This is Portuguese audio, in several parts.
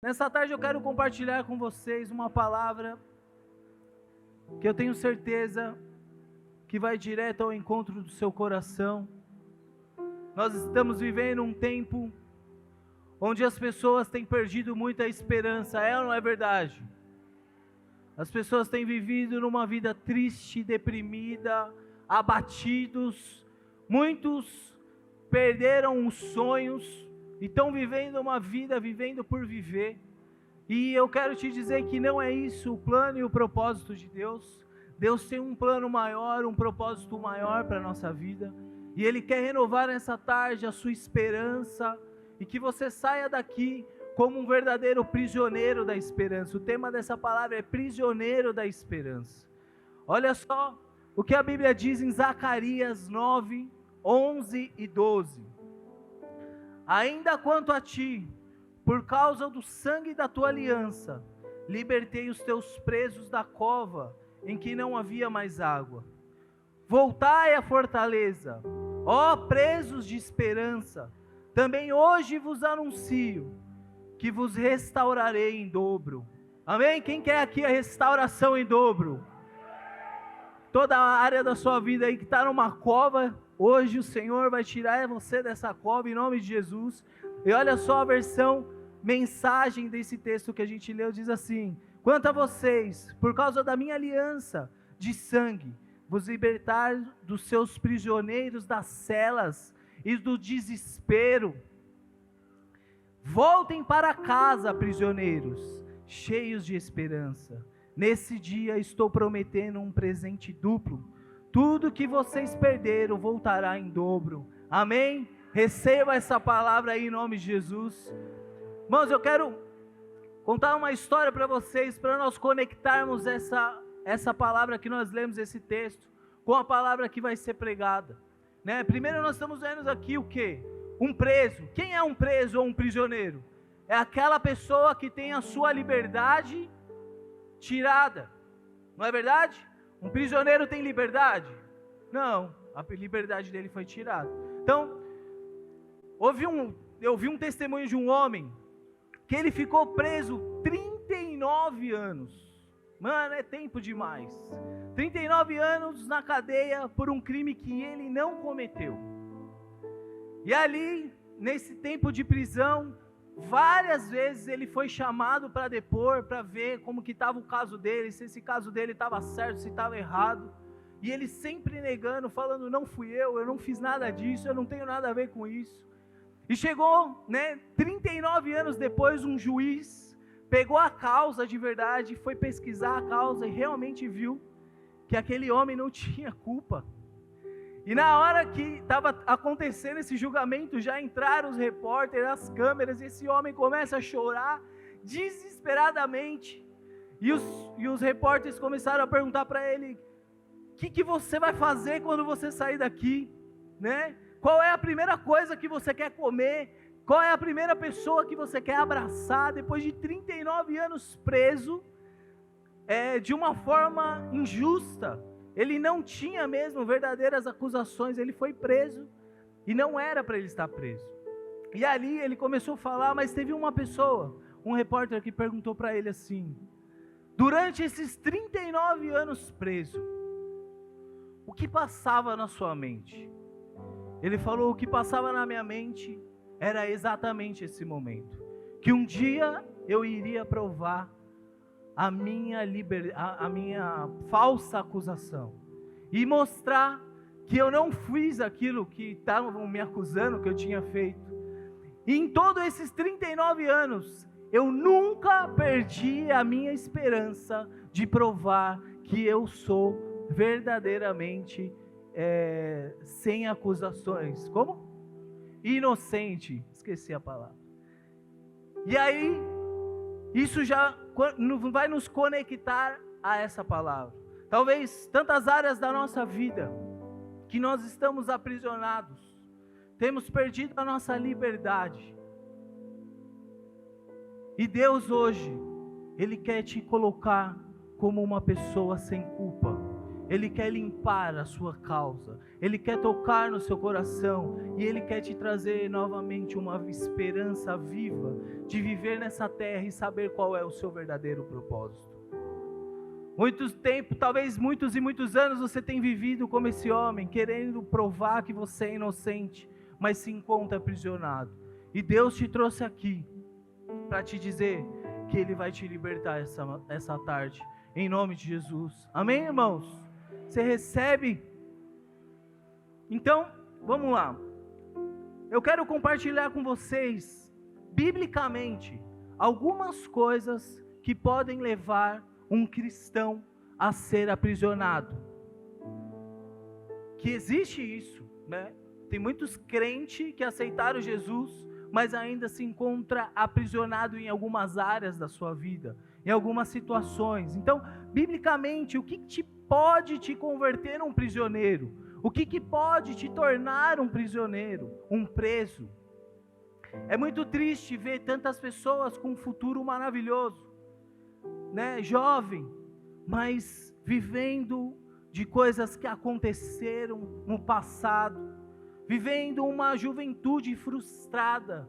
Nessa tarde eu quero compartilhar com vocês uma palavra que eu tenho certeza que vai direto ao encontro do seu coração. Nós estamos vivendo um tempo onde as pessoas têm perdido muita esperança, é ou não é verdade? As pessoas têm vivido numa vida triste, deprimida, abatidos. Muitos perderam os sonhos e estão vivendo uma vida, vivendo por viver. E eu quero te dizer que não é isso o plano e o propósito de Deus. Deus tem um plano maior, um propósito maior para a nossa vida. E Ele quer renovar nessa tarde a sua esperança e que você saia daqui como um verdadeiro prisioneiro da esperança. O tema dessa palavra é prisioneiro da esperança. Olha só o que a Bíblia diz em Zacarias 9, 11 e 12. Ainda quanto a ti, por causa do sangue da tua aliança, libertei os teus presos da cova em que não havia mais água. Voltai à fortaleza, ó presos de esperança, também hoje vos anuncio que vos restaurarei em dobro. Amém? Quem quer aqui a restauração em dobro? Toda a área da sua vida aí que está numa cova, hoje o Senhor vai tirar você dessa cova em nome de Jesus. E olha só a versão, mensagem desse texto que a gente leu, diz assim: quanto a vocês, por causa da minha aliança de sangue, vos libertar dos seus prisioneiros das celas e do desespero. Voltem para casa, prisioneiros, cheios de esperança. Nesse dia estou prometendo um presente duplo. Tudo que vocês perderam voltará em dobro. Amém? Receba essa palavra aí em nome de Jesus. Irmãos, eu quero contar uma história para vocês, para nós conectarmos essa palavra que nós lemos, esse texto, com a palavra que vai ser pregada. Né? Primeiro nós estamos vendo aqui o quê? Um preso. Quem é um preso ou um prisioneiro? É aquela pessoa que tem a sua liberdade tirada. Não é verdade? Um prisioneiro tem liberdade? Não, a liberdade dele foi tirada. Então, eu vi um testemunho de um homem que ele ficou preso 39 anos. Mano, é tempo demais. 39 anos na cadeia por um crime que ele não cometeu. E ali, nesse tempo de prisão, várias vezes ele foi chamado para depor, para ver como que estava o caso dele, se esse caso dele estava certo, se estava errado. E ele sempre negando, falando, não fui eu não fiz nada disso, eu não tenho nada a ver com isso. E chegou, 39 anos depois, um juiz pegou a causa de verdade, foi pesquisar a causa e realmente viu que aquele homem não tinha culpa. E na hora que estava acontecendo esse julgamento, já entraram os repórteres, as câmeras, e esse homem começa a chorar desesperadamente. E os repórteres começaram a perguntar para ele, o que você vai fazer quando você sair daqui? Né? Qual é a primeira coisa que você quer comer? Qual é a primeira pessoa que você quer abraçar? Depois de 39 anos preso, de uma forma injusta. Ele não tinha mesmo verdadeiras acusações, ele foi preso e não era para ele estar preso. E ali ele começou a falar, mas teve uma pessoa, um repórter que perguntou para ele assim, durante esses 39 anos preso, o que passava na sua mente? Ele falou, o que passava na minha mente era exatamente esse momento, que um dia eu iria provar a minha falsa acusação e mostrar que eu não fiz aquilo que estavam me acusando que eu tinha feito. E em todos esses 39 anos eu nunca perdi a minha esperança de provar que eu sou verdadeiramente sem acusações. Como? Inocente. Esqueci a palavra. E aí isso já vai nos conectar a essa palavra. Talvez tantas áreas da nossa vida que nós estamos aprisionados, temos perdido a nossa liberdade. E Deus hoje, Ele quer te colocar como uma pessoa sem culpa. Ele quer limpar a sua causa, Ele quer tocar no seu coração e Ele quer te trazer novamente uma esperança viva de viver nessa terra e saber qual é o seu verdadeiro propósito. Talvez muitos e muitos anos você tem vivido como esse homem, querendo provar que você é inocente, mas se encontra aprisionado. E Deus te trouxe aqui para te dizer que Ele vai te libertar essa tarde, em nome de Jesus. Amém, irmãos? Você recebe? Então, vamos lá. Eu quero compartilhar com vocês, biblicamente, algumas coisas que podem levar um cristão a ser aprisionado. Que existe isso, né? Tem muitos crentes que aceitaram Jesus, mas ainda se encontra aprisionado em algumas áreas da sua vida, em algumas situações. Então, biblicamente, o que pode te converter num prisioneiro? O que pode te tornar um prisioneiro, um preso? É muito triste ver tantas pessoas com um futuro maravilhoso, né? Jovem, mas vivendo de coisas que aconteceram no passado, vivendo uma juventude frustrada.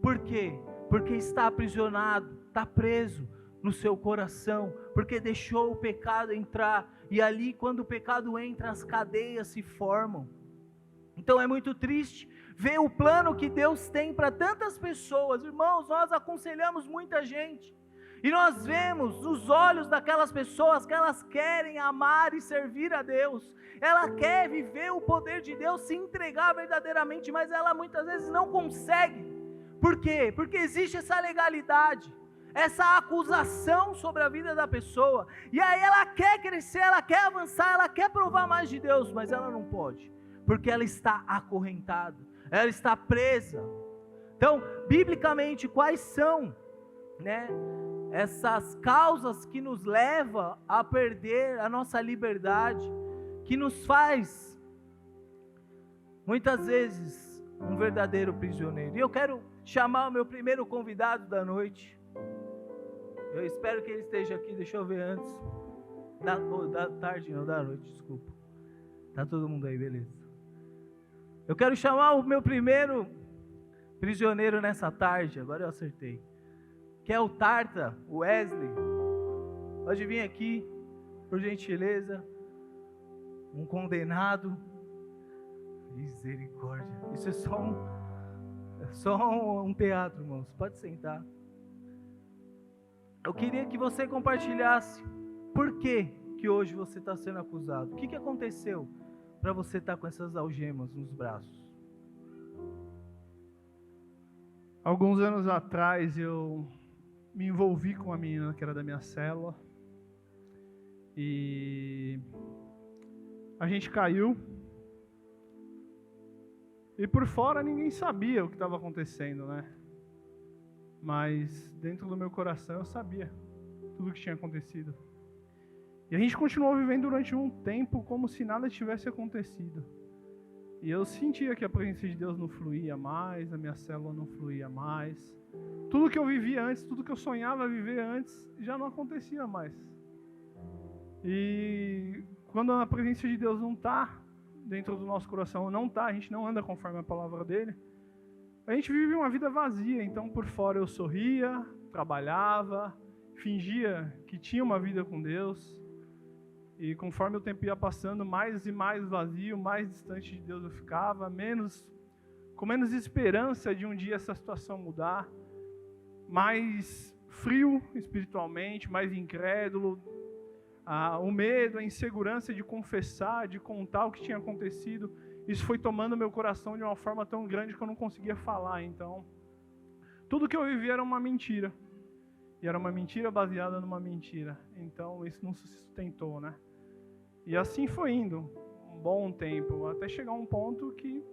Por quê? Porque está aprisionado, está preso no seu coração, porque deixou o pecado entrar, e ali quando o pecado entra, as cadeias se formam. Então é muito triste ver o plano que Deus tem para tantas pessoas. Irmãos, nós aconselhamos muita gente, e nós vemos nos olhos daquelas pessoas que elas querem amar e servir a Deus, ela quer viver o poder de Deus, se entregar verdadeiramente, mas ela muitas vezes não consegue. Por quê? Porque existe essa legalidade, essa acusação sobre a vida da pessoa, e aí ela quer crescer, ela quer avançar, ela quer provar mais de Deus, mas ela não pode, porque ela está acorrentada, ela está presa. Então, biblicamente, quais são, né, essas causas que nos levam a perder a nossa liberdade, que nos faz, muitas vezes, um verdadeiro prisioneiro? E eu quero chamar o meu primeiro convidado da noite. Eu espero que ele esteja aqui, deixa eu ver antes. Da tarde, não, da noite, desculpa. Tá todo mundo aí, beleza. Eu quero chamar o meu primeiro prisioneiro nessa tarde, agora eu acertei. Que é o Tarta, o Wesley. Pode vir aqui, por gentileza. Um condenado. Misericórdia. Isso é só um teatro, irmãos. Pode sentar. Eu queria que você compartilhasse por que hoje você está sendo acusado. O que aconteceu para você estar com essas algemas nos braços? Alguns anos atrás eu me envolvi com uma menina que era da minha célula e a gente caiu, e por fora ninguém sabia o que estava acontecendo, né? Mas dentro do meu coração eu sabia tudo o que tinha acontecido. E a gente continuou vivendo durante um tempo como se nada tivesse acontecido. E eu sentia que a presença de Deus não fluía mais, a minha célula não fluía mais. Tudo que eu vivia antes, tudo que eu sonhava viver antes, já não acontecia mais. E quando a presença de Deus não está dentro do nosso coração, não está, a gente não anda conforme a palavra dele, a gente vive uma vida vazia. Então por fora eu sorria, trabalhava, fingia que tinha uma vida com Deus. E conforme o tempo ia passando, mais e mais vazio, mais distante de Deus eu ficava, com menos esperança de um dia essa situação mudar, mais frio espiritualmente, mais incrédulo, o medo, a insegurança de confessar, de contar o que tinha acontecido. Isso foi tomando meu coração de uma forma tão grande que eu não conseguia falar. Então, tudo que eu vivia era uma mentira. E era uma mentira baseada numa mentira. Então, isso não se sustentou, né? E assim foi indo, um bom tempo, até chegar um ponto que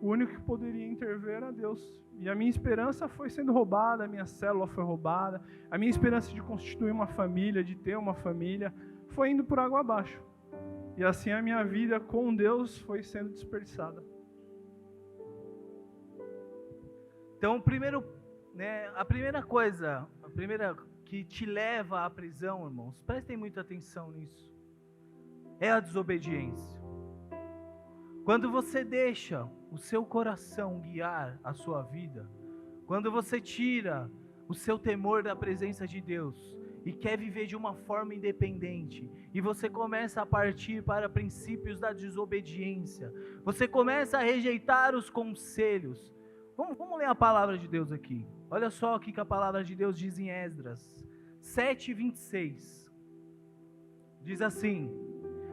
o único que poderia intervir era Deus. E a minha esperança foi sendo roubada, a minha célula foi roubada, a minha esperança de constituir uma família, de ter uma família, foi indo por água abaixo. E assim a minha vida com Deus foi sendo desperdiçada. Então, a primeira coisa que te leva à prisão, irmãos, prestem muita atenção nisso. é a desobediência. Quando você deixa o seu coração guiar a sua vida, quando você tira o seu temor da presença de Deus e quer viver de uma forma independente, e você começa a partir para princípios da desobediência, você começa a rejeitar os conselhos. Vamos ler a palavra de Deus aqui. Olha só o que a palavra de Deus diz em Esdras 7:26. Diz assim: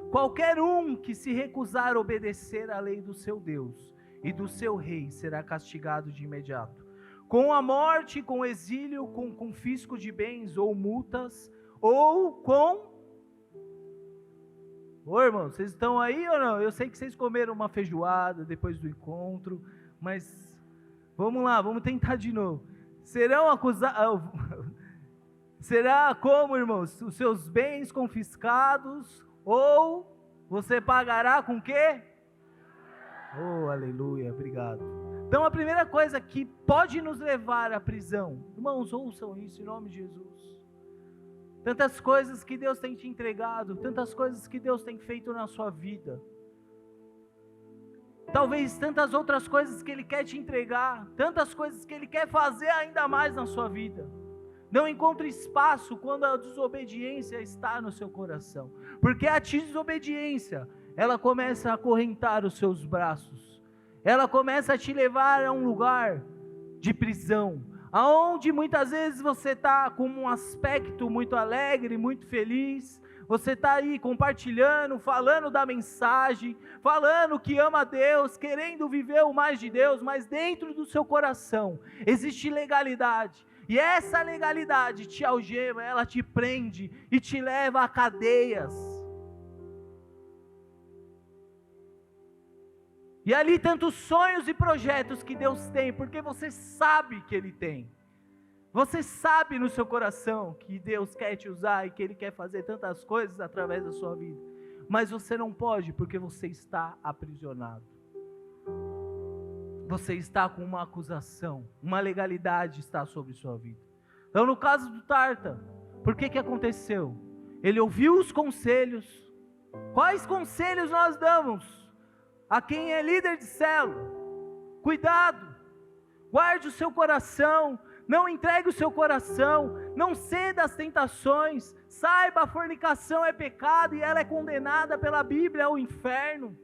qualquer um que se recusar a obedecer à lei do seu Deus e do seu rei será castigado de imediato, com a morte, com exílio, com confisco de bens ou multas, ou com... Ô irmão, vocês estão aí ou não? Eu sei que vocês comeram uma feijoada depois do encontro, mas vamos lá, vamos tentar de novo. Serão acusados... Será como, irmãos? Os seus bens confiscados, ou você pagará com quê? Oh, aleluia, obrigado. Então a primeira coisa que pode nos levar à prisão, irmãos, ouçam isso em nome de Jesus. Tantas coisas que Deus tem te entregado, tantas coisas que Deus tem feito na sua vida. Talvez tantas outras coisas que Ele quer te entregar, tantas coisas que Ele quer fazer ainda mais na sua vida. Não encontre espaço quando a desobediência está no seu coração, porque a desobediência, ela começa a acorrentar os seus braços, ela começa a te levar a um lugar de prisão, aonde muitas vezes você está com um aspecto muito alegre, muito feliz, você está aí compartilhando, falando da mensagem, falando que ama a Deus, querendo viver o mais de Deus, mas dentro do seu coração existe legalidade. E essa legalidade te algema, ela te prende e te leva a cadeias. E ali tantos sonhos e projetos que Deus tem, porque você sabe que Ele tem. Você sabe no seu coração que Deus quer te usar e que Ele quer fazer tantas coisas através da sua vida. Mas você não pode porque você está aprisionado. Você está com uma acusação, uma legalidade está sobre sua vida. Então no caso do Tarta, por que aconteceu? Ele ouviu os conselhos. Quais conselhos nós damos a quem é líder de célula? Cuidado, guarde o seu coração, não entregue o seu coração, não ceda às tentações, saiba, a fornicação é pecado e ela é condenada pela Bíblia ao inferno.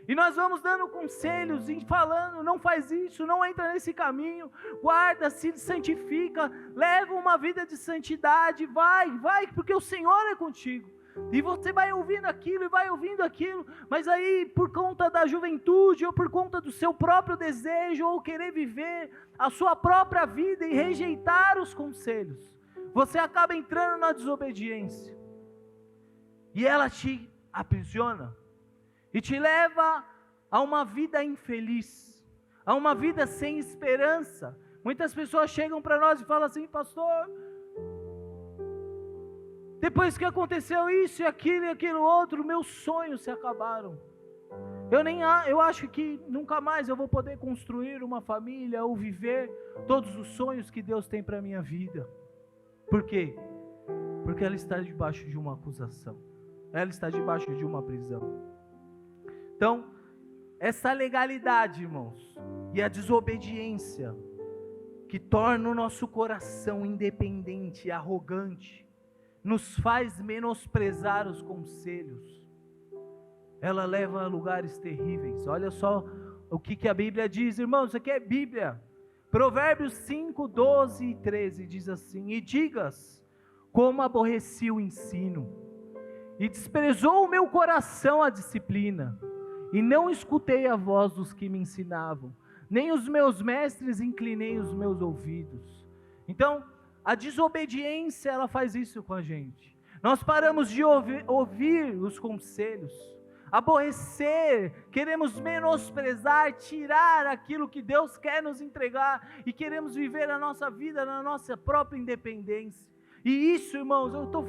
E nós vamos dando conselhos e falando, não faz isso, não entra nesse caminho, guarda, se santifica, leva uma vida de santidade, vai, porque o Senhor é contigo. E você vai ouvindo aquilo e vai ouvindo aquilo, mas aí por conta da juventude, ou por conta do seu próprio desejo, ou querer viver a sua própria vida e rejeitar os conselhos, você acaba entrando na desobediência. E ela te aprisiona. E te leva a uma vida infeliz, a uma vida sem esperança. Muitas pessoas chegam para nós e falam assim: pastor, depois que aconteceu isso e aquilo outro, meus sonhos se acabaram. Eu acho que nunca mais eu vou poder construir uma família ou viver todos os sonhos que Deus tem para a minha vida. Por quê? Porque ela está debaixo de uma acusação. Ela está debaixo de uma prisão. Então, essa legalidade, irmãos, e a desobediência, que torna o nosso coração independente e arrogante, nos faz menosprezar os conselhos. Ela leva a lugares terríveis. Olha só o que a Bíblia diz, irmãos, isso aqui é Bíblia. Provérbios 5, 12 e 13 diz assim: e digas, como aborreci o ensino, e desprezou o meu coração a disciplina, e não escutei a voz dos que me ensinavam, nem os meus mestres inclinei os meus ouvidos. Então, a desobediência, ela faz isso com a gente. Nós paramos de ouvir os conselhos, aborrecer, queremos menosprezar, tirar aquilo que Deus quer nos entregar, e queremos viver a nossa vida na nossa própria independência. E isso, irmãos, eu estou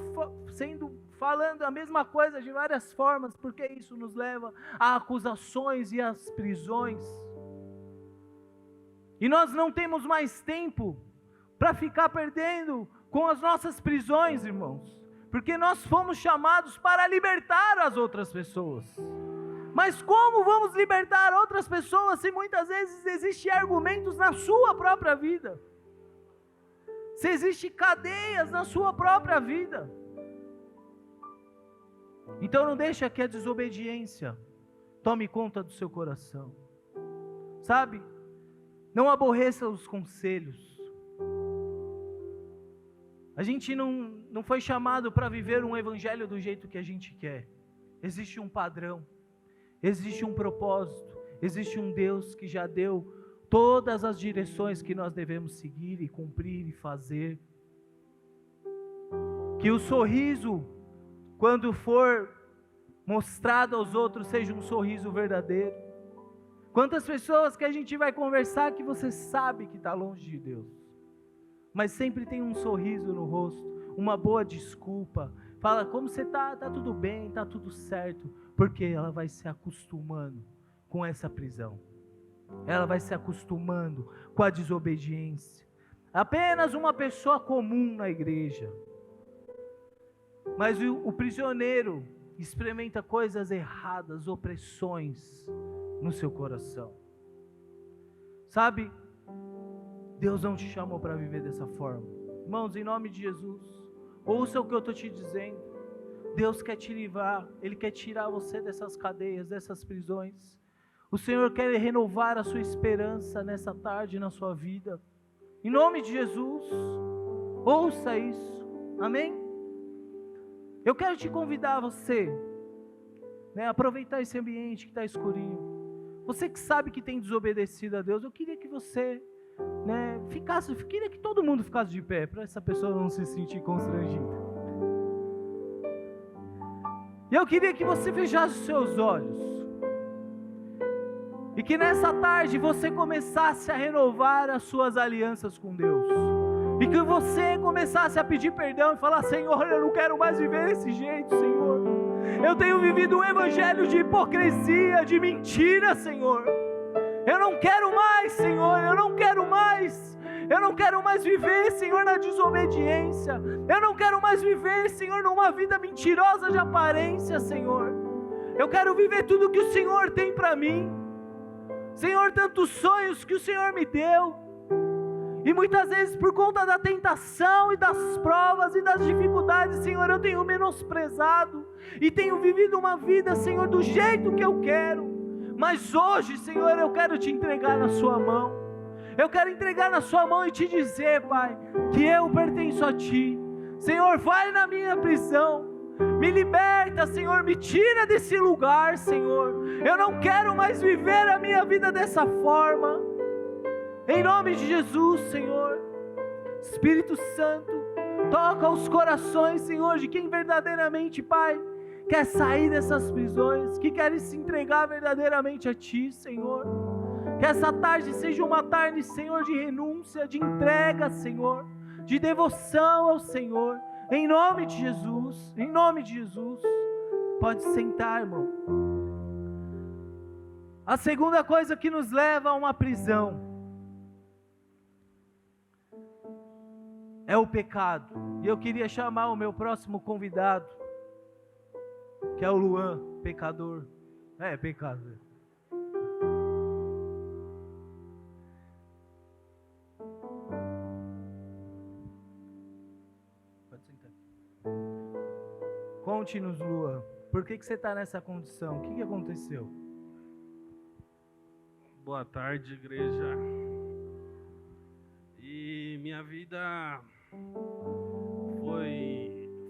falando a mesma coisa de várias formas, porque isso nos leva a acusações e às prisões. E nós não temos mais tempo para ficar perdendo com as nossas prisões, irmãos, Porque nós fomos chamados para libertar as outras pessoas. Mas como vamos libertar outras pessoas se muitas vezes existem argumentos na sua própria vida? Se existem cadeias na sua própria vida? Então não deixa que a desobediência tome conta do seu coração. Sabe? Não aborreça os conselhos. A gente não foi chamado para viver um evangelho do jeito que a gente quer. Existe um padrão, existe um propósito, existe um Deus que já deu todas as direções que nós devemos seguir e cumprir e fazer. Que o sorriso, quando for mostrado aos outros, seja um sorriso verdadeiro. Quantas pessoas que a gente vai conversar que você sabe que está longe de Deus, mas sempre tem um sorriso no rosto, uma boa desculpa, fala como você está, está tudo bem, está tudo certo, porque ela vai se acostumando com essa prisão, ela vai se acostumando com a desobediência. Apenas uma pessoa comum na igreja, mas o prisioneiro experimenta coisas erradas, opressões no seu coração. Sabe, Deus não te chamou para viver dessa forma. Irmãos, em nome de Jesus, ouça o que eu estou te dizendo. Deus quer te livrar, Ele quer tirar você dessas cadeias, dessas prisões. O Senhor quer renovar a sua esperança nessa tarde, na sua vida. Em nome de Jesus, ouça isso, amém? Eu quero te convidar você, aproveitar esse ambiente que está escurinho. Você que sabe que tem desobedecido a Deus, eu queria que você queria que todo mundo ficasse de pé, para essa pessoa não se sentir constrangida. E eu queria que você fechasse os seus olhos, e que nessa tarde você começasse a renovar as suas alianças com Deus, e que você começasse a pedir perdão e falar: Senhor, eu não quero mais viver desse jeito, Senhor. Eu tenho vivido um evangelho de hipocrisia, de mentira, Senhor. Eu não quero mais, Senhor, eu não quero mais viver, Senhor, na desobediência. Eu não quero mais viver, Senhor, numa vida mentirosa de aparência, Senhor. Eu quero viver tudo que o Senhor tem para mim. Senhor, tantos sonhos que o Senhor me deu, e muitas vezes por conta da tentação e das provas e das dificuldades, Senhor, eu tenho menosprezado e tenho vivido uma vida, Senhor, do jeito que eu quero. Mas hoje, Senhor, eu quero te entregar na sua mão. Eu quero entregar na sua mão e te dizer, Pai, que eu pertenço a ti. Senhor, vai na minha prisão, me liberta, Senhor, me tira desse lugar, Senhor. Eu não quero mais viver a minha vida dessa forma. Em nome de Jesus, Senhor. Espírito Santo, toca os corações, Senhor, de quem verdadeiramente, Pai, quer sair dessas prisões, que quer se entregar verdadeiramente a Ti, Senhor. Que essa tarde seja uma tarde, Senhor, de renúncia, de entrega, Senhor, de devoção ao Senhor, em nome de Jesus, em nome de Jesus. Pode sentar, irmão. A segunda coisa que nos leva a uma prisão é o pecado. E eu queria chamar o meu próximo convidado, que é o Luan, pecador. Pecado. Pode sentar. Conte-nos, Luan, por que você está nessa condição? O que aconteceu? Boa tarde, igreja. E minha vida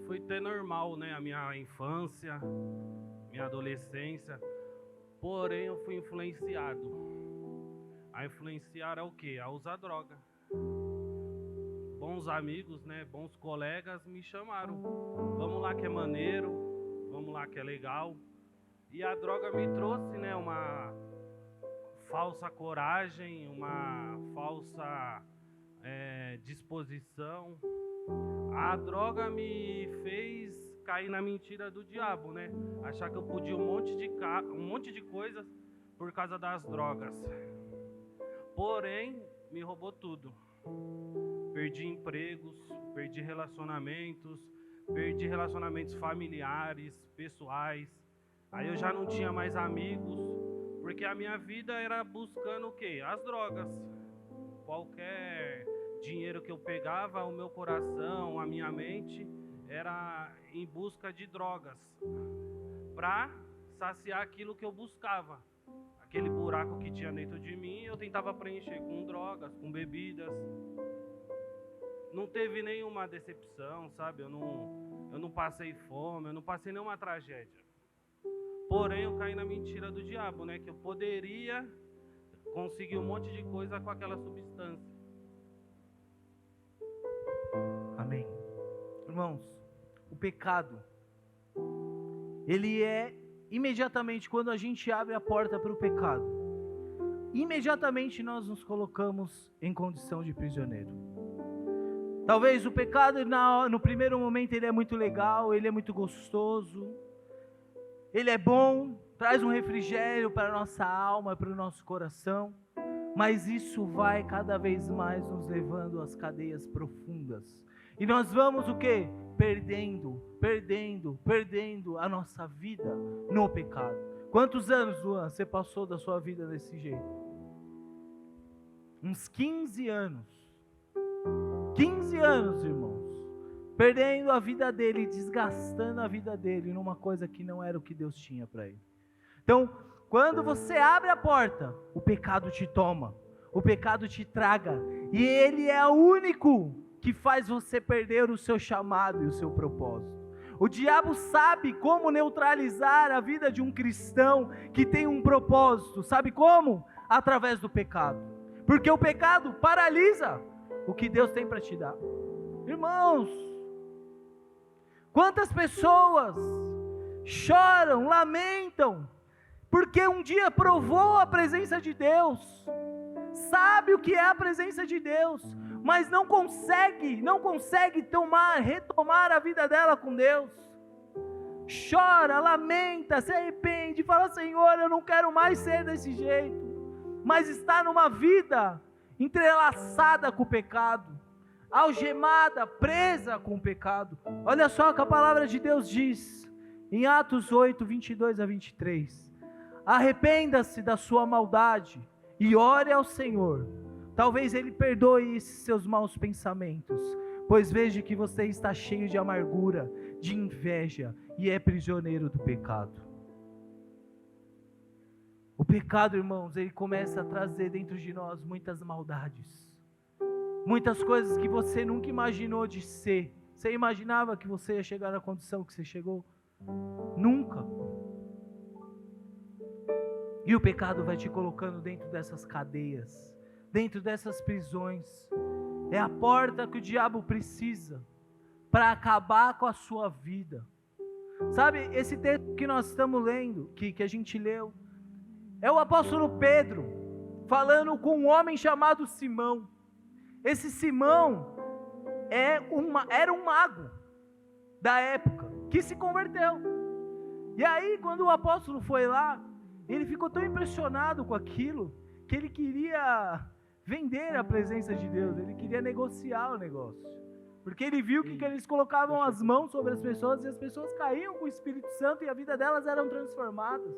foi até normal, né? A minha infância, minha adolescência. Porém, eu fui influenciado. A influenciar ao quê? A usar droga. Bons amigos, né? Bons colegas me chamaram. Vamos lá que é maneiro, vamos lá que é legal. E a droga me trouxe, né? Uma falsa coragem, uma falsa disposição. A droga me fez cair na mentira do diabo, né? Achar que eu podia um monte de coisas por causa das drogas. Porém, me roubou tudo. Perdi empregos, perdi relacionamentos, perdi relacionamentos familiares, pessoais. Aí eu já não tinha mais amigos, porque a minha vida era buscando o quê? As drogas. Qualquer dinheiro que eu pegava, o meu coração, a minha mente, era em busca de drogas, para saciar aquilo que eu buscava. Aquele buraco que tinha dentro de mim, eu tentava preencher com drogas, com bebidas. Não teve nenhuma decepção, sabe? Eu não passei fome, eu não passei nenhuma tragédia. Porém, eu caí na mentira do diabo, né? Que eu poderia conseguir um monte de coisa com aquela substância. Amém. Irmãos, o pecado, ele é imediatamente quando a gente abre a porta para o pecado, imediatamente nós nos colocamos em condição de prisioneiro. Talvez o pecado no primeiro momento ele é muito legal, ele é muito gostoso, ele é bom, traz um refrigério para a nossa alma, para o nosso coração, mas isso vai cada vez mais nos levando às cadeias profundas. E nós vamos o quê? Perdendo a nossa vida no pecado. Quantos anos, Luan, você passou da sua vida desse jeito? Uns 15 anos. 15 anos, irmãos. Perdendo a vida dele, desgastando a vida dele numa coisa que não era o que Deus tinha para ele. Então, quando você abre a porta, o pecado te toma, o pecado te traga, e ele é o único que faz você perder o seu chamado e o seu propósito. O diabo sabe como neutralizar a vida de um cristão que tem um propósito. Sabe como? Através do pecado. Porque o pecado paralisa o que Deus tem para te dar. Irmãos, quantas pessoas choram, lamentam, porque um dia provou a presença de Deus, sabe o que é a presença de Deus, mas não consegue retomar a vida dela com Deus. Chora, lamenta, se arrepende, fala: Senhor, eu não quero mais ser desse jeito, mas está numa vida entrelaçada com o pecado, algemada, presa com o pecado. Olha só o que a palavra de Deus diz, em Atos 8, 22 a 23. Arrependa-se da sua maldade e ore ao Senhor. Talvez Ele perdoe esses seus maus pensamentos, pois veja que você está cheio de amargura, de inveja e é prisioneiro do pecado. O pecado, irmãos, ele começa a trazer dentro de nós muitas maldades, muitas coisas que você nunca imaginou de ser. Você imaginava que você ia chegar na condição que você chegou? Nunca. E o pecado vai te colocando dentro dessas cadeias, dentro dessas prisões. É a porta que o diabo precisa para acabar com a sua vida. Sabe, esse texto que nós estamos lendo, que a gente leu, é o apóstolo Pedro falando com um homem chamado Simão. Esse Simão era um mago da época que se converteu. E aí, quando o apóstolo foi lá, ele ficou tão impressionado com aquilo que ele queria vender a presença de Deus, ele queria negociar o negócio, porque ele viu que eles colocavam as mãos sobre as pessoas e as pessoas caíam com o Espírito Santo e a vida delas eram transformadas.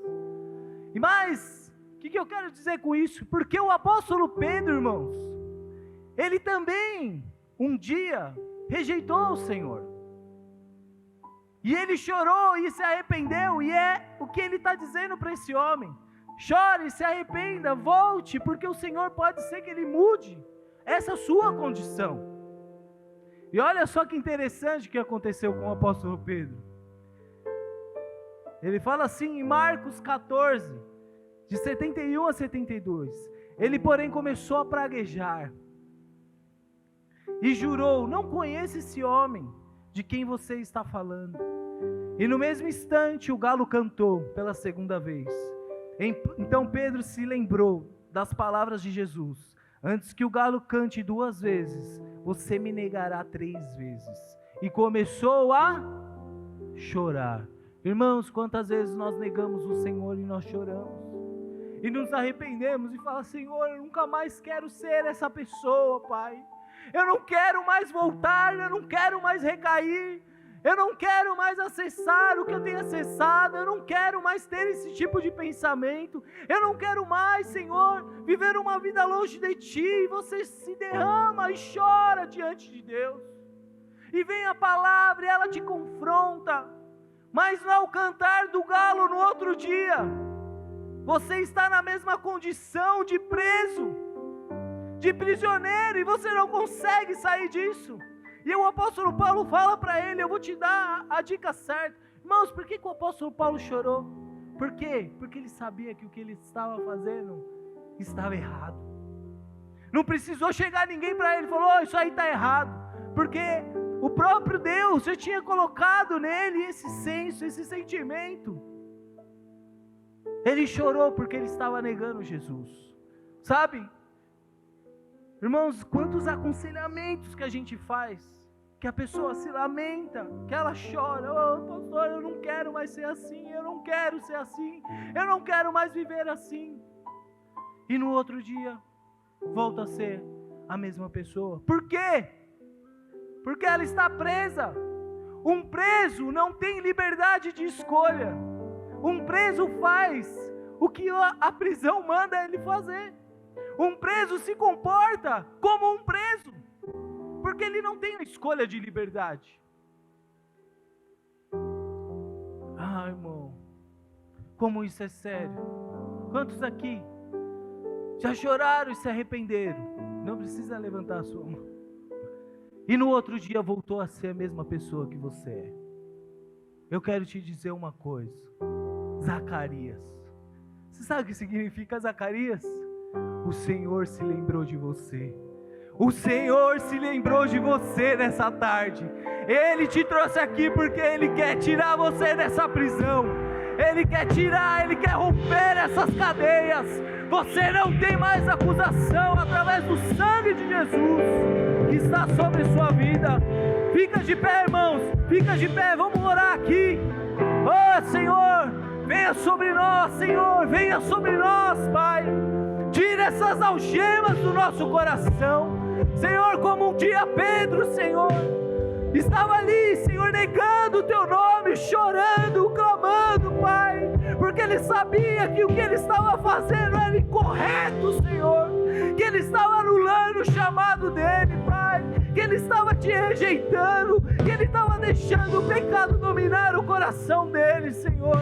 E mais, o que eu quero dizer com isso? Porque o apóstolo Pedro, irmãos, ele também um dia rejeitou o Senhor, e ele chorou e se arrependeu, e é o que ele está dizendo para esse homem: chore, se arrependa, volte, porque o Senhor pode ser que Ele mude essa sua condição. E olha só que interessante que aconteceu com o apóstolo Pedro. Ele fala assim em Marcos 14, de 71 a 72. Ele, porém, começou a praguejar e jurou: não conheço esse homem de quem você está falando. E no mesmo instante o galo cantou pela segunda vez. Então Pedro se lembrou das palavras de Jesus: antes que o galo cante 2 vezes, você me negará 3 vezes. E começou a chorar. Irmãos, quantas vezes nós negamos o Senhor e nós choramos, e nos arrependemos e falamos: Senhor, eu nunca mais quero ser essa pessoa, Pai. Eu não quero mais voltar, eu não quero mais recair. Eu não quero mais acessar o que eu tenho acessado. Eu não quero mais ter esse tipo de pensamento. Eu não quero mais, Senhor, viver uma vida longe de Ti. E você se derrama e chora diante de Deus. E vem a palavra e ela te confronta. Mas ao cantar do galo no outro dia, você está na mesma condição de preso, de prisioneiro, e você não consegue sair disso. E o apóstolo Paulo fala para ele, eu vou te dar a dica certa. Irmãos, por que o apóstolo Paulo chorou? Por quê? Porque ele sabia que o que ele estava fazendo estava errado. Não precisou chegar ninguém para ele e falar, isso aí está errado. Porque o próprio Deus já tinha colocado nele esse senso, esse sentimento. Ele chorou porque ele estava negando Jesus. Sabe? Irmãos, quantos aconselhamentos que a gente faz, que a pessoa se lamenta, que ela chora, pastor, eu não quero mais ser assim, eu não quero ser assim, eu não quero mais viver assim. E no outro dia, volta a ser a mesma pessoa. Por quê? Porque ela está presa. Um preso não tem liberdade de escolha. Um preso faz o que a prisão manda ele fazer. Um preso se comporta como um preso, porque ele não tem a escolha de liberdade. Irmão, como isso é sério. Quantos aqui já choraram e se arrependeram? Não precisa levantar a sua mão. E no outro dia voltou a ser a mesma pessoa que você é. Eu quero te dizer uma coisa. Zacarias. Você sabe o que significa Zacarias? O Senhor se lembrou de você. O Senhor se lembrou de você nessa tarde. Ele te trouxe aqui porque Ele quer tirar você dessa prisão. Ele quer tirar, Ele quer romper essas cadeias. Você não tem mais acusação através do sangue de Jesus que está sobre sua vida. Fica de pé, irmãos. Fica de pé, vamos orar aqui. Senhor, venha sobre nós, Senhor. Venha sobre nós, Pai. Tira essas algemas do nosso coração. Senhor, como um dia Pedro, Senhor, estava ali, Senhor, negando o Teu nome, chorando, clamando, Pai, porque ele sabia que o que ele estava fazendo era incorreto, Senhor, que ele estava anulando o chamado dele, Pai, que ele estava te rejeitando, que ele estava deixando o pecado dominar o coração dele, Senhor.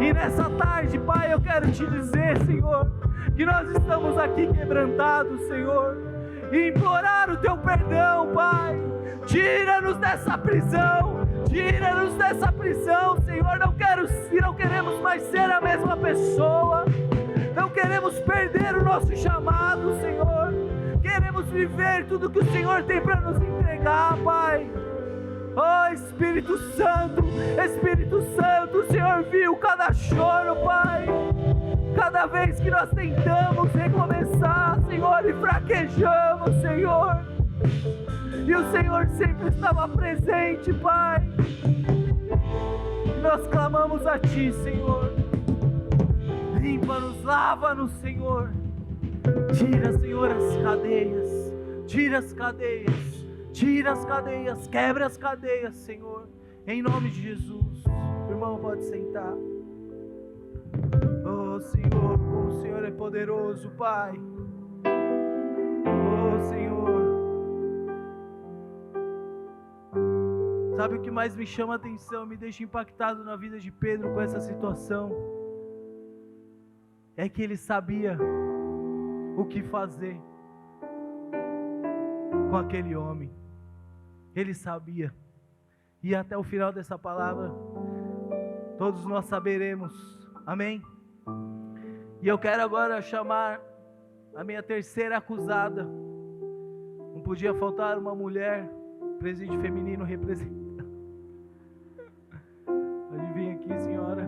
E nessa tarde, Pai, eu quero te dizer, Senhor, que nós estamos aqui quebrantados, Senhor, e implorar o Teu perdão, Pai. Tira-nos dessa prisão, tira-nos dessa prisão, Senhor. Não queremos mais ser a mesma pessoa, não queremos perder o nosso chamado, Senhor. Queremos viver tudo que o Senhor tem para nos entregar, Pai. Espírito Santo, o Senhor viu cada choro, Pai. Cada vez que nós tentamos recomeçar, Senhor, e fraquejamos, Senhor. E o Senhor sempre estava presente, Pai. Nós clamamos a Ti, Senhor. Limpa-nos, lava-nos, Senhor. Tira, Senhor, as cadeias. Tira as cadeias. Tira as cadeias. Quebra as cadeias, Senhor. Em nome de Jesus. O irmão pode sentar. Senhor, como o Senhor é poderoso, Pai. Senhor. Sabe o que mais me chama a atenção, me deixa impactado na vida de Pedro com essa situação? É que ele sabia o que fazer com aquele homem. Ele sabia. E até o final dessa palavra, todos nós saberemos. Amém? E eu quero agora chamar a minha terceira acusada. Não podia faltar uma mulher, presídio feminino representando. Pode vir aqui, senhora.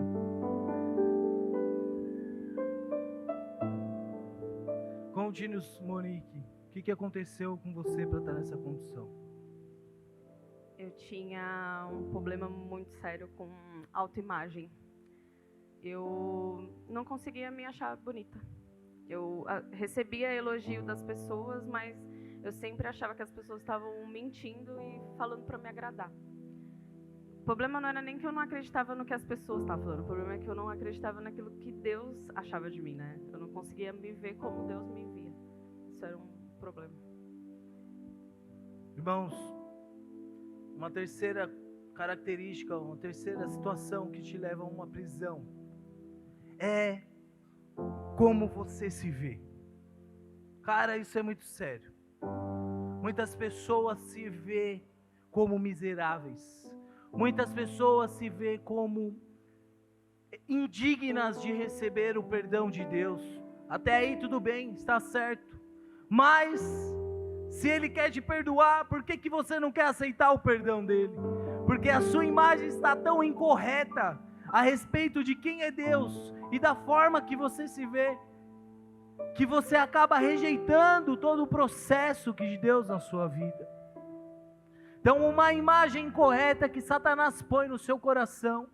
Conte-nos, Monique, o que aconteceu com você para estar nessa condição? Eu tinha um problema muito sério com autoimagem. Eu não conseguia me achar bonita. Eu recebia elogio das pessoas, mas eu sempre achava que as pessoas estavam mentindo e falando para me agradar. problema não era nem que eu não acreditava no que as pessoas estavam falando. O problema é que eu não acreditava naquilo que Deus achava de mim, né? Eu não conseguia me ver como Deus me via. Isso era um problema. Irmãos, uma terceira característica, uma terceira situação que te leva a uma prisão é como você se vê. Cara, isso é muito sério. Muitas pessoas se vê como miseráveis. Muitas pessoas se vê como indignas de receber o perdão de Deus. Até aí tudo bem, está certo. Mas se Ele quer te perdoar, por que você não quer aceitar o perdão dEle? Porque a sua imagem está tão incorreta a respeito de quem é Deus e da forma que você se vê, que você acaba rejeitando todo o processo de Deus na sua vida. Então, uma imagem incorreta que Satanás põe no seu coração,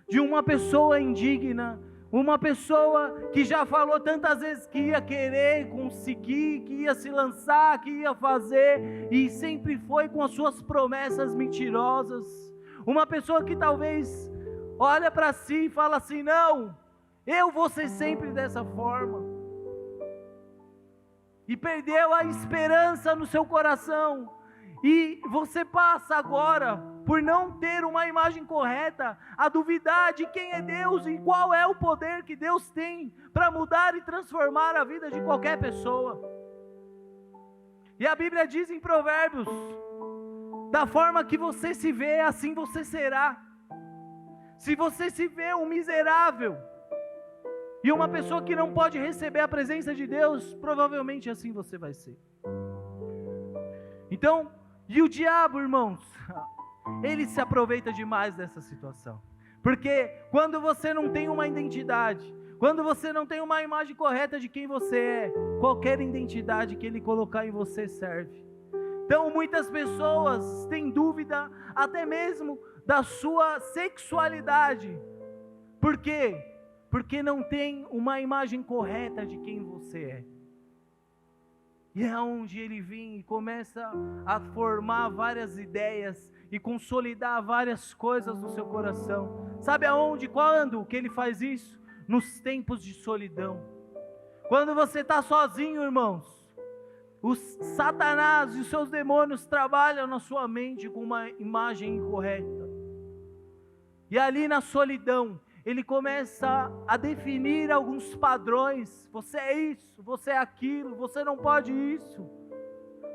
de uma pessoa indigna, uma pessoa que já falou tantas vezes que ia querer conseguir, que ia se lançar, que ia fazer, e sempre foi com as suas promessas mentirosas. Uma pessoa que talvez olha para si e fala assim: não, eu vou ser sempre dessa forma. E perdeu a esperança no seu coração. E você passa agora, por não ter uma imagem correta, a duvidar de quem é Deus e qual é o poder que Deus tem para mudar e transformar a vida de qualquer pessoa. E a Bíblia diz em Provérbios: da forma que você se vê, assim você será. Se você se vê um miserável e uma pessoa que não pode receber a presença de Deus, provavelmente assim você vai ser. Então, e o diabo, irmãos, ele se aproveita demais dessa situação. Porque quando você não tem uma identidade, quando você não tem uma imagem correta de quem você é, qualquer identidade que ele colocar em você serve. Então muitas pessoas têm dúvida até mesmo da sua sexualidade. Por quê? Porque não tem uma imagem correta de quem você é. E é onde ele vem e começa a formar várias ideias e consolidar várias coisas no seu coração. Sabe aonde, quando que ele faz isso? Nos tempos de solidão. Quando você está sozinho, irmãos, os Satanás e os seus demônios trabalham na sua mente com uma imagem incorreta. E ali na solidão, ele começa a definir alguns padrões. Você é isso, você é aquilo, você não pode isso.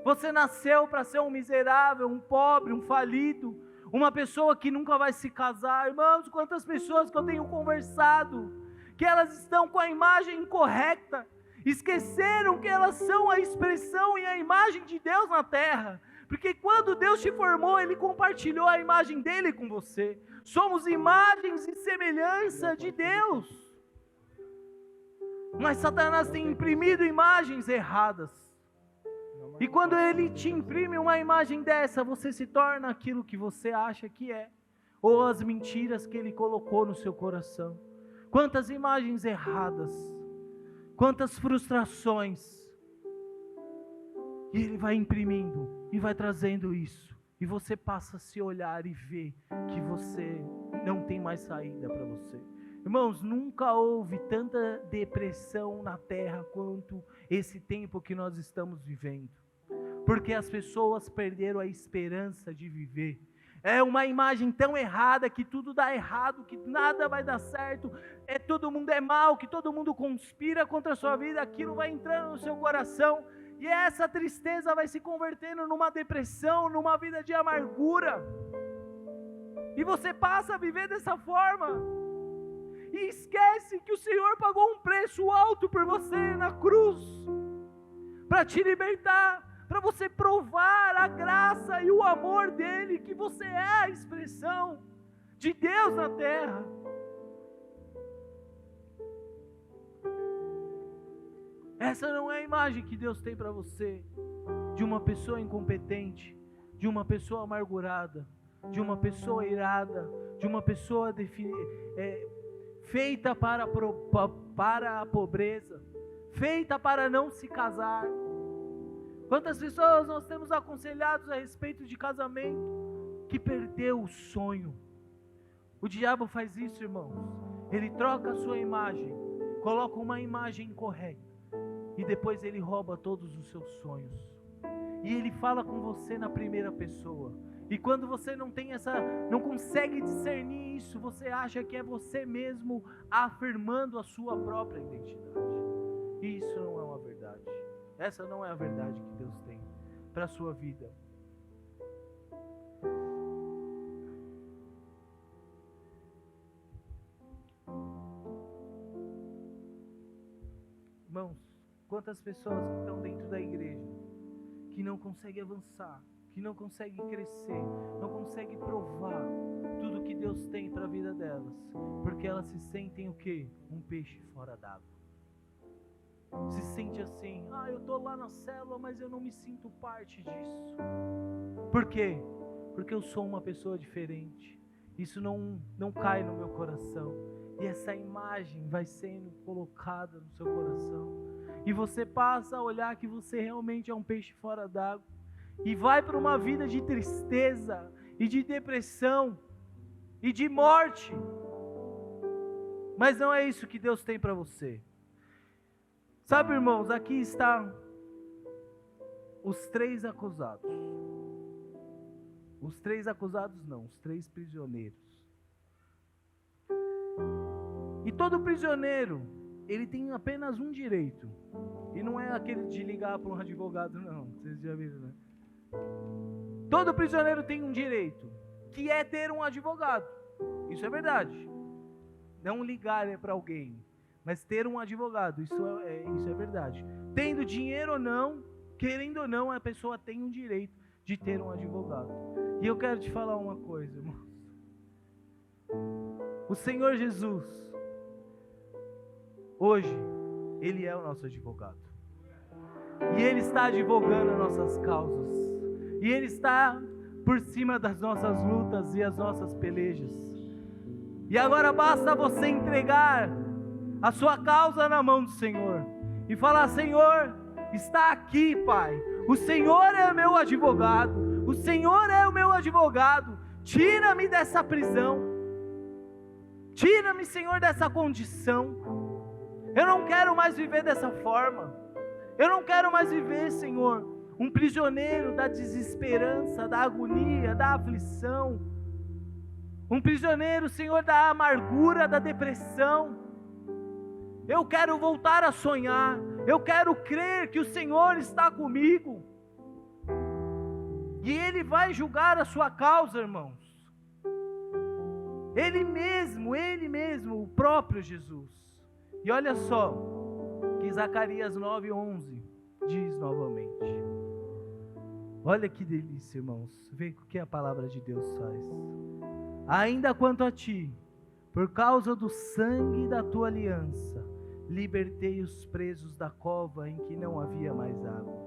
Você nasceu para ser um miserável, um pobre, um falido, uma pessoa que nunca vai se casar. Irmãos, quantas pessoas que eu tenho conversado, que elas estão com a imagem incorreta, esqueceram que elas são a expressão e a imagem de Deus na terra. Porque quando Deus te formou, Ele compartilhou a imagem dEle com você. Somos imagens e semelhança de Deus. Mas Satanás tem imprimido imagens erradas. E quando ele te imprime uma imagem dessa, você se torna aquilo que você acha que é. Ou as mentiras que ele colocou no seu coração. Quantas imagens erradas. Quantas frustrações. E ele vai imprimindo e vai trazendo isso. E você passa a se olhar e ver que você não tem mais saída para você. Irmãos, nunca houve tanta depressão na terra quanto esse tempo que nós estamos vivendo. Porque as pessoas perderam a esperança de viver. É uma imagem tão errada que tudo dá errado, que nada vai dar certo, todo mundo é mal, que todo mundo conspira contra a sua vida, aquilo vai entrando no seu coração. E essa tristeza vai se convertendo numa depressão, numa vida de amargura. E você passa a viver dessa forma. E esquece que o Senhor pagou um preço alto por você na cruz. Para te libertar, para você provar a graça e o amor dEle, que você é a expressão de Deus na terra. Essa não é a imagem que Deus tem para você, de uma pessoa incompetente, de uma pessoa amargurada, de uma pessoa irada, de uma pessoa feita para a pobreza, feita para não se casar. Quantas pessoas nós temos aconselhados a respeito de casamento, que perdeu o sonho, O diabo faz isso, irmãos. Ele troca a sua imagem, coloca uma imagem incorreta e depois ele rouba todos os seus sonhos. E ele fala com você na primeira pessoa. E quando você não consegue discernir isso, você acha que é você mesmo afirmando a sua própria identidade. E isso não é uma verdade. Essa não é a verdade que Deus tem para a sua vida. Irmãos, quantas pessoas que estão dentro da igreja que não conseguem avançar, que não conseguem crescer, não conseguem provar tudo que Deus tem para a vida delas, porque elas se sentem o quê? Um peixe fora d'água. Se sente assim, eu tô lá na célula, mas eu não me sinto parte disso. Por quê? Porque eu sou uma pessoa diferente. Isso não cai no meu coração. E essa imagem vai sendo colocada no seu coração. E você passa a olhar que você realmente é um peixe fora d'água. E vai para uma vida de tristeza, e de depressão, e de morte. Mas não é isso que Deus tem para você. Sabe, irmãos, aqui está os 3 acusados. Os 3 acusados não, os 3 prisioneiros. E todo prisioneiro, ele tem apenas um direito. E não é aquele de ligar para um advogado, não. Vocês já viram, né? Todo prisioneiro tem um direito, que é ter um advogado. Isso é verdade. Não ligar para alguém, mas ter um advogado. Isso é verdade. Tendo dinheiro ou não, querendo ou não, a pessoa tem um direito de ter um advogado. E eu quero te falar uma coisa, irmãos. O Senhor Jesus, hoje, Ele é o nosso advogado. E Ele está advogando as nossas causas. E Ele está por cima das nossas lutas e as nossas pelejas. E agora basta você entregar a sua causa na mão do Senhor. E falar: Senhor, está aqui, Pai. O Senhor é o meu advogado. O Senhor é o meu advogado. Tira-me dessa prisão. Tira-me, Senhor, dessa condição. Eu não quero mais viver dessa forma. Eu não quero mais viver, Senhor, um prisioneiro da desesperança, da agonia, da aflição. Um prisioneiro, Senhor, da amargura, da depressão. Eu quero voltar a sonhar. Eu quero crer que o Senhor está comigo. E Ele vai julgar a sua causa, irmãos. Ele mesmo, o próprio Jesus. E olha só, que Zacarias 9:11 diz novamente. Olha que delícia, irmãos. Vê o que a palavra de Deus faz. Ainda quanto a ti, por causa do sangue da tua aliança, libertei os presos da cova em que não havia mais água.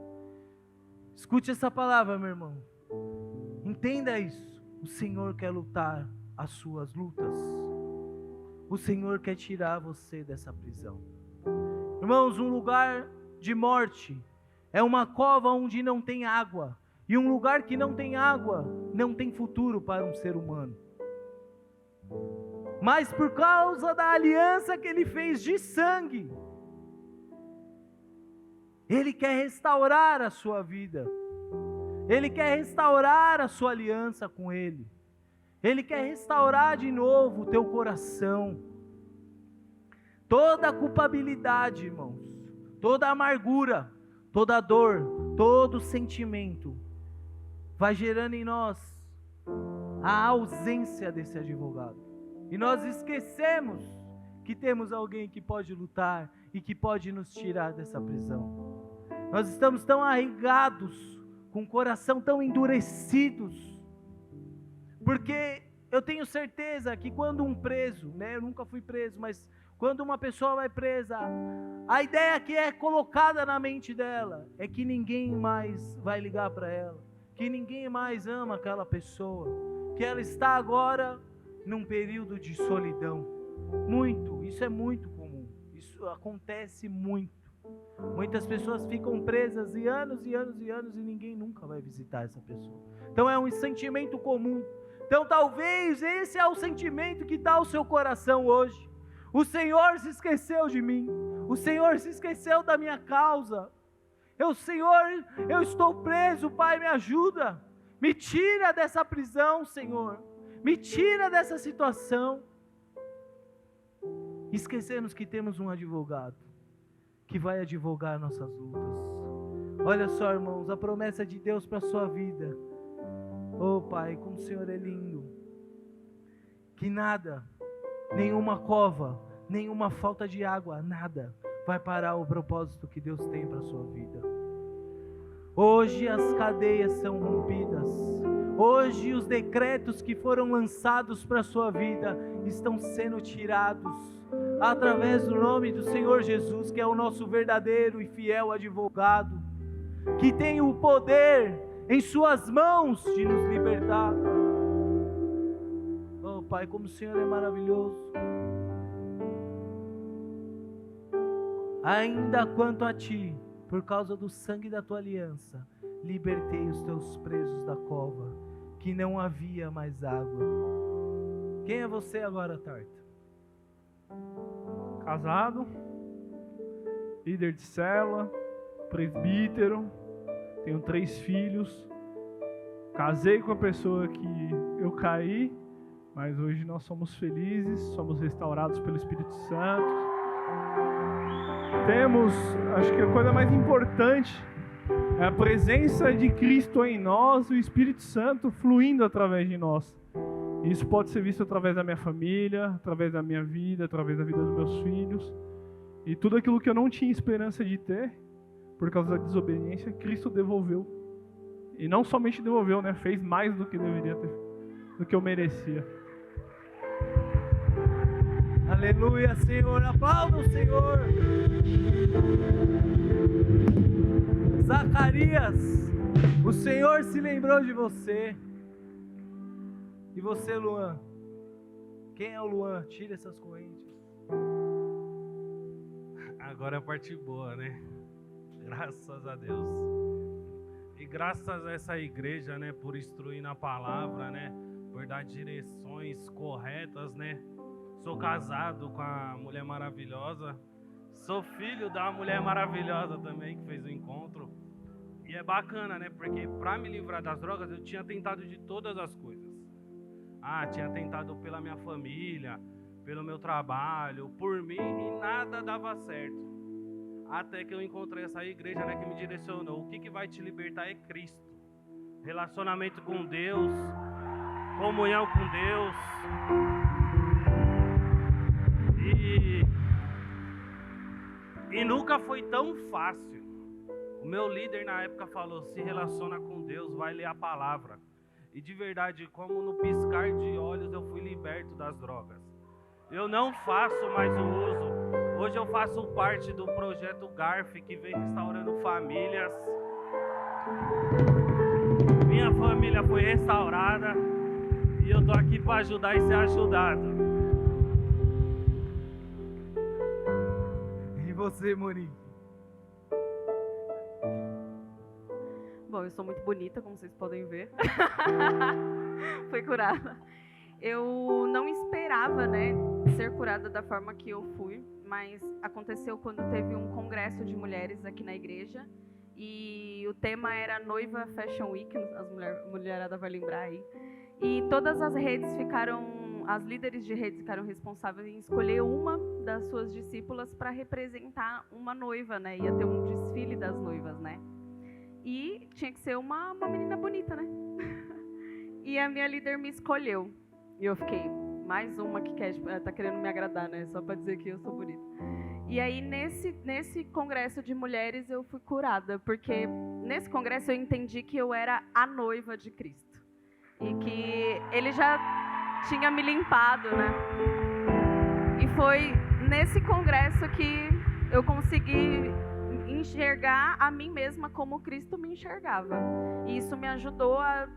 Escute essa palavra, meu irmão. Entenda isso. O Senhor quer lutar as suas lutas. O Senhor quer tirar você dessa prisão. Irmãos, um lugar de morte é uma cova onde não tem água. E um lugar que não tem água não tem futuro para um ser humano. Mas por causa da aliança que Ele fez de sangue, Ele quer restaurar a sua vida. Ele quer restaurar a sua aliança com Ele. Ele quer restaurar de novo o teu coração. Toda a culpabilidade, irmãos, toda a amargura, toda a dor, todo sentimento, vai gerando em nós a ausência desse advogado. E nós esquecemos que temos alguém que pode lutar e que pode nos tirar dessa prisão. Nós estamos tão arraigados, com o coração tão endurecidos, porque eu tenho certeza que quando um preso, eu nunca fui preso, mas quando uma pessoa vai presa, a ideia que é colocada na mente dela é que ninguém mais vai ligar para ela, que ninguém mais ama aquela pessoa, que ela está agora num período de solidão. Isso é muito comum, isso acontece muito. Muitas pessoas ficam presas e anos e anos e anos e ninguém nunca vai visitar essa pessoa. Então é um sentimento comum. Então talvez esse é o sentimento que está o seu coração hoje. O Senhor se esqueceu de mim. O Senhor se esqueceu da minha causa. Senhor, eu estou preso, Pai, me ajuda. Me tira dessa prisão, Senhor. Me tira dessa situação. Esquecemos que temos um advogado que vai advogar nossas lutas. Olha só, irmãos, a promessa de Deus para a sua vida. Oh, Pai, como o Senhor é lindo. Que nada, nenhuma cova, nenhuma falta de água, nada vai parar o propósito que Deus tem para a sua vida. Hoje as cadeias são rompidas. Hoje os decretos que foram lançados para a sua vida estão sendo tirados através do nome do Senhor Jesus, que é o nosso verdadeiro e fiel advogado, que tem o poder em suas mãos de nos libertar. Oh, Pai, como o Senhor é maravilhoso. Ainda quanto a ti, por causa do sangue da tua aliança, libertei os teus presos da cova, que não havia mais água. Quem é você agora, Tarta? Casado, líder de célula, presbítero, tenho 3 filhos, casei com a pessoa que eu caí, mas hoje nós somos felizes, somos restaurados pelo Espírito Santo. Temos, acho que a coisa mais importante é a presença de Cristo em nós, o Espírito Santo fluindo através de nós. Isso pode ser visto através da minha família, através da minha vida, através da vida dos meus filhos. E tudo aquilo que eu não tinha esperança de ter, por causa da desobediência, Cristo devolveu. E não somente devolveu, né? Fez mais do que deveria ter, do que eu merecia. Aleluia, Senhor. Aplauda o Senhor. Zacarias, o Senhor se lembrou de você. E você, Luan? Quem é o Luan? Tira essas correntes. Agora é a parte boa, né? Graças a Deus. E graças a essa igreja, né, por instruir na palavra, né, por dar direções corretas, né. Sou casado com a mulher maravilhosa. Sou filho da mulher maravilhosa também, que fez o encontro. E é bacana, né, porque para me livrar das drogas, eu tinha tentado de todas as coisas. Tinha tentado pela minha família, pelo meu trabalho, por mim, e nada dava certo. Até que eu encontrei essa igreja, né, que me direcionou. O que vai te libertar é Cristo. Relacionamento com Deus, comunhão com Deus. E nunca foi tão fácil. O meu líder na época falou: se relaciona com Deus, vai ler a palavra. E de verdade, como no piscar de olhos eu fui liberto das drogas. Eu não faço mais o uso. Hoje eu faço parte do projeto GARF, que vem restaurando famílias. Minha família foi restaurada e eu tô aqui para ajudar e ser ajudado. E você, Monique? Bom, eu sou muito bonita, como vocês podem ver. Fui curada. Eu não esperava, né, ser curada da forma que eu fui, mas aconteceu quando teve um congresso de mulheres aqui na igreja e o tema era Noiva Fashion Week, mulherada vai lembrar aí. E todas as redes as líderes de redes ficaram responsáveis em escolher uma das suas discípulas para representar uma noiva, né? Ia ter um desfile das noivas, né? E tinha que ser uma menina bonita, né? E a minha líder me escolheu. E eu fiquei, mais uma que tá querendo me agradar, né? Só para dizer que eu sou bonita. E aí, nesse congresso de mulheres, eu fui curada. Porque nesse congresso eu entendi que eu era a noiva de Cristo. E que Ele já tinha me limpado, né? E foi nesse congresso que eu consegui enxergar a mim mesma como Cristo me enxergava. E isso me ajudou a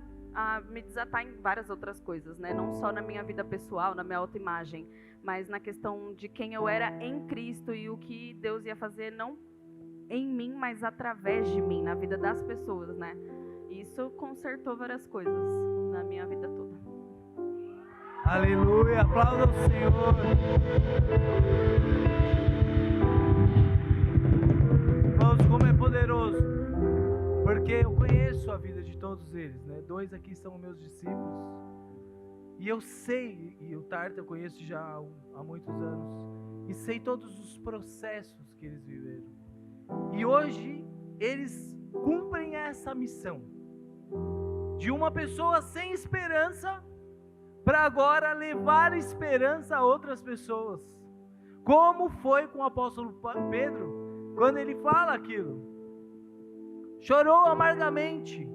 me desatar em várias outras coisas, né? Não só na minha vida pessoal, na minha autoimagem, mas na questão de quem eu era em Cristo e o que Deus ia fazer não em mim, mas através de mim, na vida das pessoas, né? E isso consertou várias coisas na minha vida toda. Aleluia, aplauda o Senhor. Irmãos, como é poderoso, porque eu conheço a vida de todos eles, né? 2 aqui são meus discípulos, e eu sei, e o Tarta eu conheço já há muitos anos, e sei todos os processos que eles viveram, e hoje eles cumprem essa missão, de uma pessoa sem esperança, para agora levar esperança a outras pessoas, como foi com o apóstolo Pedro, quando ele fala aquilo, chorou amargamente,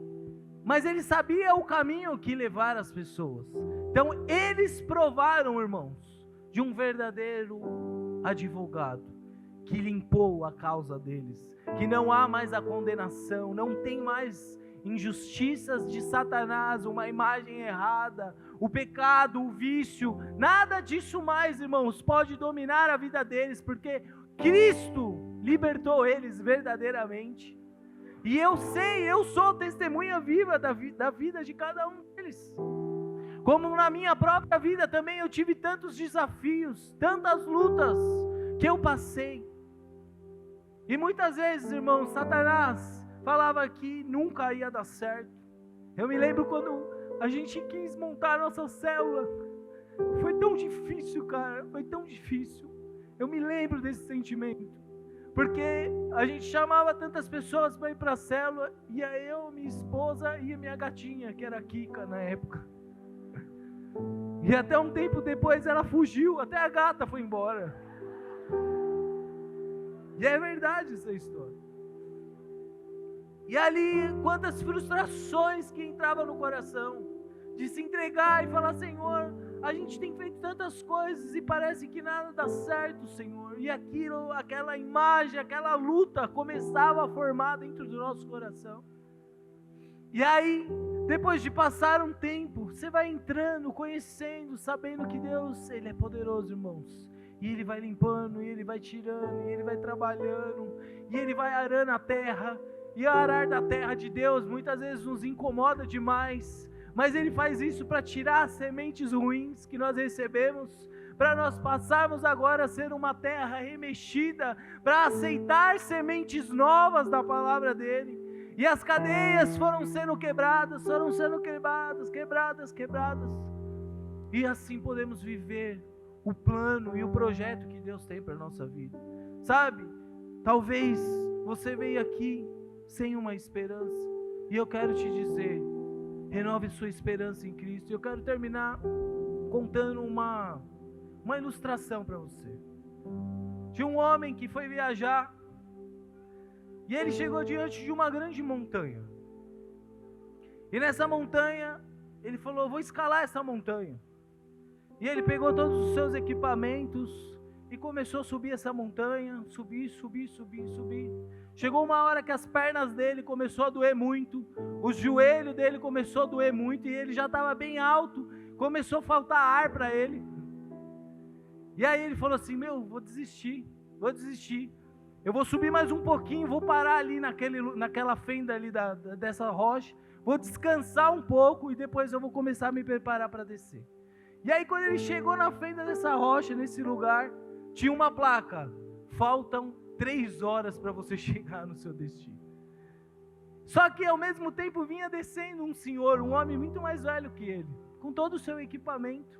mas ele sabia o caminho que levar as pessoas. Então eles provaram, irmãos, de um verdadeiro advogado, que limpou a causa deles, que não há mais a condenação, não tem mais injustiças de Satanás, uma imagem errada, o pecado, o vício, nada disso mais, irmãos, pode dominar a vida deles, porque Cristo libertou eles verdadeiramente. E eu sei, eu sou testemunha viva da vida de cada um deles. Como na minha própria vida também eu tive tantos desafios, tantas lutas que eu passei. E muitas vezes, irmãos, Satanás falava que nunca ia dar certo. Eu me lembro quando a gente quis montar a nossa célula. Foi tão difícil, cara, foi tão difícil. Eu me lembro desse sentimento. Porque a gente chamava tantas pessoas para ir para a célula, ia eu, minha esposa e a minha gatinha, que era a Kika na época. E até um tempo depois ela fugiu, até a gata foi embora. E é verdade essa história. E ali, quantas frustrações que entravam no coração, de se entregar e falar: Senhor, a gente tem feito tantas coisas e parece que nada dá certo, Senhor. E aquilo, aquela imagem, aquela luta começava a formar dentro do nosso coração. E aí, depois de passar um tempo, você vai entrando, conhecendo, sabendo que Deus, Ele é poderoso, irmãos. E Ele vai limpando, e Ele vai tirando, e Ele vai trabalhando, e Ele vai arando a terra. E a arar da terra de Deus muitas vezes nos incomoda demais. Mas Ele faz isso para tirar as sementes ruins que nós recebemos, para nós passarmos agora a ser uma terra remexida, para aceitar sementes novas da palavra dEle. E as cadeias foram sendo quebradas, quebradas. E assim podemos viver o plano e o projeto que Deus tem para a nossa vida. Sabe, talvez você veio aqui sem uma esperança, e eu quero te dizer: renove sua esperança em Cristo. Eu quero terminar contando uma ilustração para você. Tinha um homem que foi viajar, e ele chegou diante de uma grande montanha. E nessa montanha, ele falou: vou escalar essa montanha. E ele pegou todos os seus equipamentos e começou a subir essa montanha, subir. Chegou uma hora que as pernas dele começou a doer muito, o joelho dele começou a doer muito, e ele já estava bem alto, começou a faltar ar para ele. E aí ele falou assim: vou desistir, eu vou subir mais um pouquinho, vou parar ali naquela fenda ali dessa rocha, vou descansar um pouco, e depois eu vou começar a me preparar para descer. E aí quando ele chegou na fenda dessa rocha, nesse lugar, tinha uma placa: faltam 3 horas para você chegar no seu destino. Só que ao mesmo tempo vinha descendo um senhor, um homem muito mais velho que ele, com todo o seu equipamento.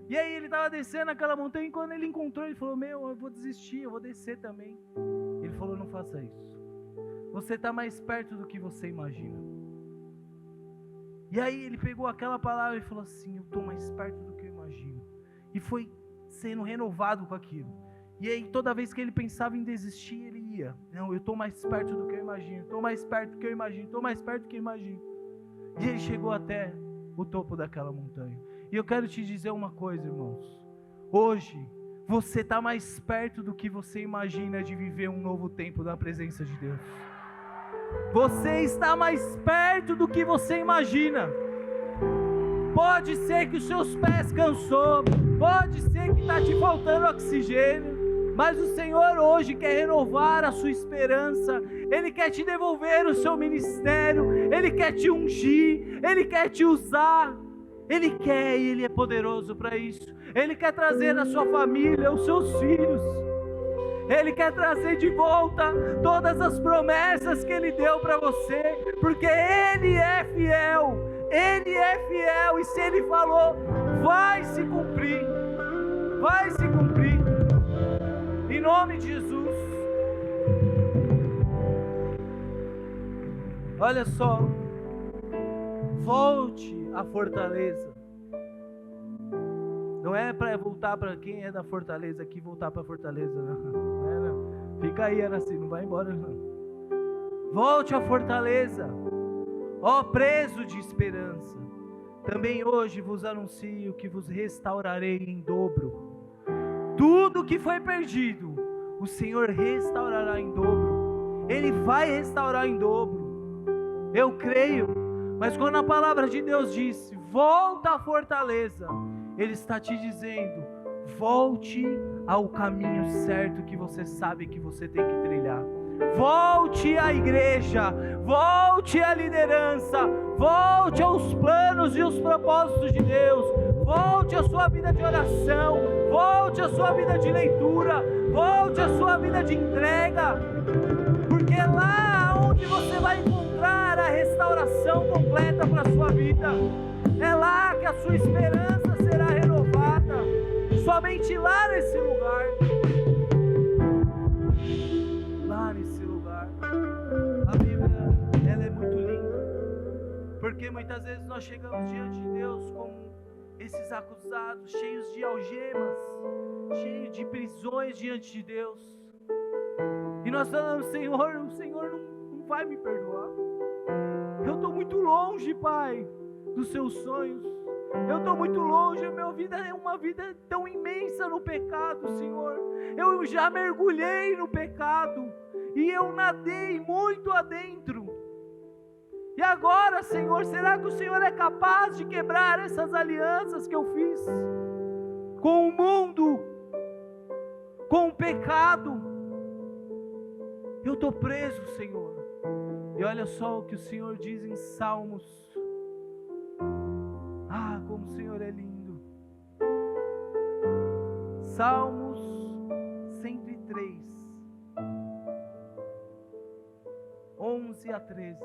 E aí ele estava descendo aquela montanha, e quando ele encontrou, ele falou: eu vou desistir, eu vou descer também. Ele falou: não faça isso, você está mais perto do que você imagina. E aí ele pegou aquela palavra e falou assim: eu estou mais perto do que eu imagino. E foi sendo renovado com aquilo. E aí toda vez que ele pensava em desistir, ele ia: não, eu estou mais perto do que eu imagino, estou mais perto do que eu imagino, estou mais perto do que eu imagino. E ele chegou até o topo daquela montanha. E eu quero te dizer uma coisa, irmãos: hoje você está mais perto do que você imagina de viver um novo tempo da presença de Deus. Você está mais perto do que você imagina. Pode ser que os seus pés cansou, pode ser que está te faltando oxigênio, mas o Senhor hoje quer renovar a sua esperança. Ele quer te devolver o seu ministério, Ele quer te ungir, Ele quer te usar. Ele quer e Ele é poderoso para isso. Ele quer trazer a sua família, os seus filhos. Ele quer trazer de volta todas as promessas que Ele deu para você, porque Ele é fiel. Ele é fiel e se Ele falou, vai se cumprir. Vai se cumprir. Em nome de Jesus. Olha só. Volte à fortaleza. Não é para voltar para quem é da fortaleza aqui, voltar para a fortaleza, não é, não. Fica aí, Araci, não vai embora não. Volte à fortaleza, ó preso de esperança. Também hoje vos anuncio que vos restaurarei em dobro. Tudo que foi perdido, o Senhor restaurará em dobro. Ele vai restaurar em dobro. Eu creio. Mas quando a palavra de Deus diz, volta à fortaleza, Ele está te dizendo, volte ao caminho certo que você sabe que você tem que trilhar. Volte à igreja, volte à liderança, volte aos planos e os propósitos de Deus, volte à sua vida de oração, volte à sua vida de leitura, volte à sua vida de entrega, porque é lá onde você vai encontrar a restauração completa para a sua vida. É lá que a sua esperança será renovada. Somente lá nesse lugar. Lá nesse lugar. A Bíblia, ela é muito linda. Porque muitas vezes nós chegamos diante de Deus como esses acusados, cheios de algemas, cheios de prisões diante de Deus. E nós falamos, Senhor, o Senhor não vai me perdoar. Eu estou muito longe, Pai, dos seus sonhos. Eu estou muito longe, a minha vida é uma vida tão imensa no pecado, Senhor. Eu já mergulhei no pecado e eu nadei muito adentro. E agora, Senhor, será que o Senhor é capaz de quebrar essas alianças que eu fiz com o mundo, com o pecado? Eu estou preso, Senhor. E olha só o que o Senhor diz em Salmos. Ah, como o Senhor é lindo. Salmos 103, 11 a 13.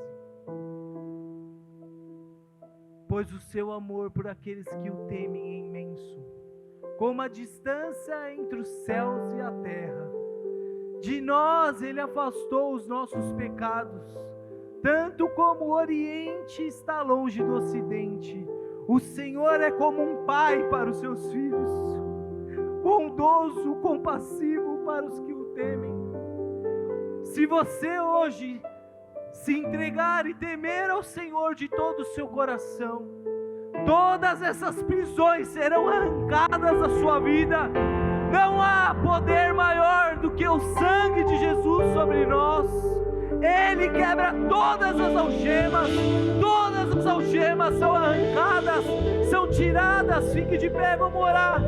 Pois o seu amor por aqueles que o temem é imenso, como a distância entre os céus e a terra. De nós Ele afastou os nossos pecados, tanto como o Oriente está longe do Ocidente. O Senhor é como um pai para os seus filhos, bondoso, compassivo para os que o temem. Se você hoje se entregar e temer ao Senhor de todo o seu coração, todas essas prisões serão arrancadas da sua vida. Não há poder maior do que o sangue de Jesus sobre nós. Ele quebra todas as algemas são arrancadas, são tiradas. Fique de pé, vamos orar.